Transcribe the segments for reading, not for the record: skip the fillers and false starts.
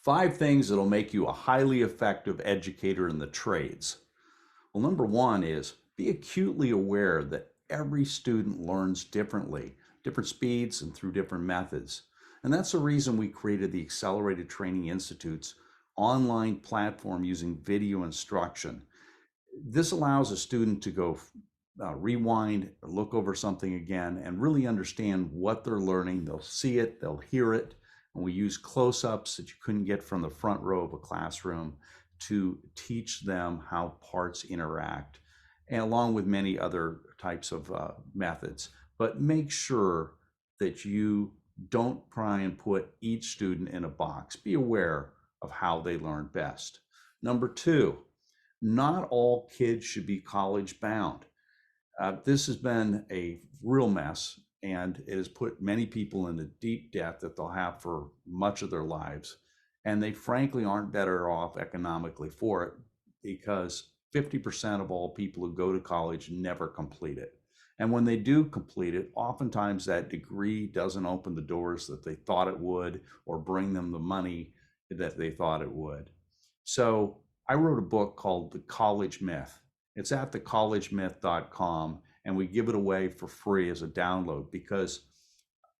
5 things that'll make you a highly effective educator in the trades. Well, number 1 is be acutely aware that every student learns differently, different speeds and through different methods. And that's the reason we created the Accelerated Training Institute's online platform using video instruction. This allows a student to go rewind, look over something again, and really understand what they're learning. They'll see it, they'll hear it, and we use close-ups that you couldn't get from the front row of a classroom to teach them how parts interact, and along with many other types of methods. But make sure that you don't try and put each student in a box. Be aware of how they learn best. Number 2, not all kids should be college bound. This has been a real mess, and it has put many people into deep debt that they'll have for much of their lives. And they frankly aren't better off economically for it, because 50% of all people who go to college never complete it. And when they do complete it, oftentimes that degree doesn't open the doors that they thought it would or bring them the money that they thought it would. So I wrote a book called The College Myth. It's at thecollegemyth.com, and we give it away for free as a download because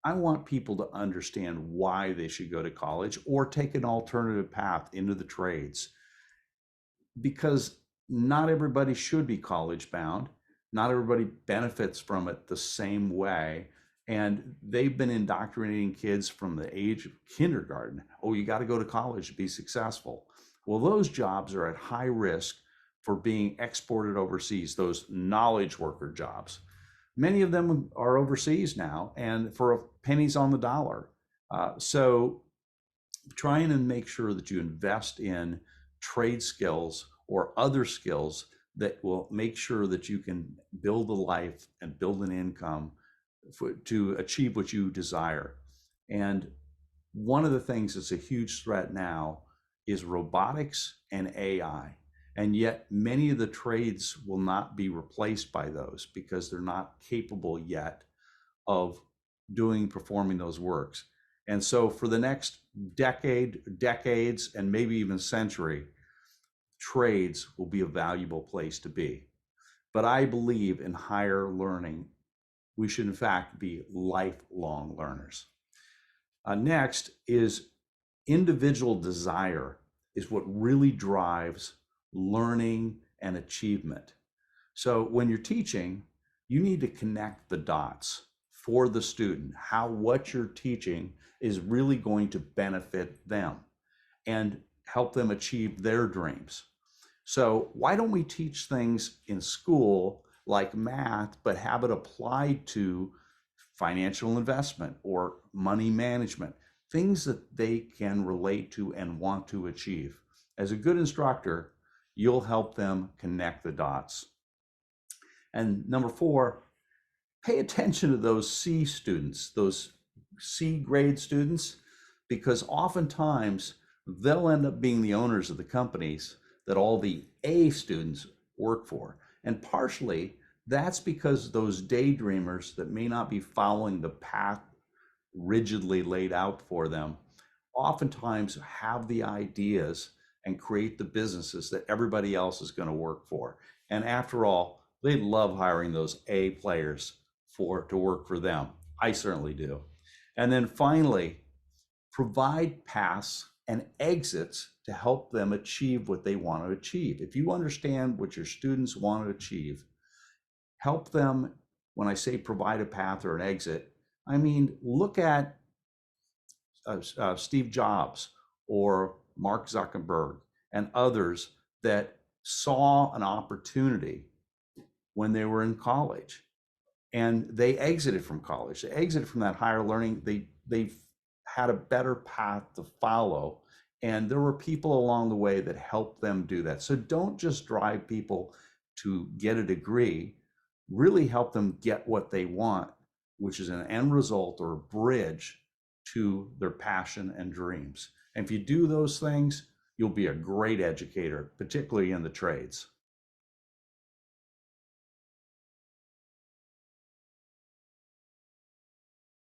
I want people to understand why they should go to college or take an alternative path into the trades. Because not everybody should be college bound. Not everybody benefits from it the same way. And they've been indoctrinating kids from the age of kindergarten. Oh, you got to go to college to be successful. Well, those jobs are at high risk for being exported overseas, those knowledge worker jobs. Many of them are overseas now and for pennies on the dollar. So trying to make sure that you invest in trade skills or other skills that will make sure that you can build a life and build an income to achieve what you desire. And one of the things that's a huge threat now is robotics and AI. And yet many of the trades will not be replaced by those because they're not capable yet of performing those works. And so for the next decades, and maybe even century, trades will be a valuable place to be. But I believe in higher learning. We should in fact be lifelong learners. Next is individual desire is what really drives learning and achievement. So when you're teaching, you need to connect the dots for the student, how what you're teaching is really going to benefit them and help them achieve their dreams. So why don't we teach things in school like math, but have it applied to financial investment or money management, things that they can relate to and want to achieve. As a good instructor, you'll help them connect the dots. And number 4, pay attention to those C students, those C grade students, because oftentimes they'll end up being the owners of the companies that all the A students work for. And partially that's because those daydreamers that may not be following the path rigidly laid out for them oftentimes have the ideas and create the businesses that everybody else is going to work for. And after all, they love hiring those A players to work for them. I certainly do. And then finally, provide paths and exits to help them achieve what they want to achieve. If you understand what your students want to achieve, help them. When I say provide a path or an exit, I mean, look at Steve Jobs or Mark Zuckerberg and others that saw an opportunity when they were in college and they exited from college. They exited from that higher learning. They had a better path to follow. And there were people along the way that helped them do that. So don't just drive people to get a degree, really help them get what they want, which is an end result or a bridge to their passion and dreams. And if you do those things, you'll be a great educator, particularly in the trades.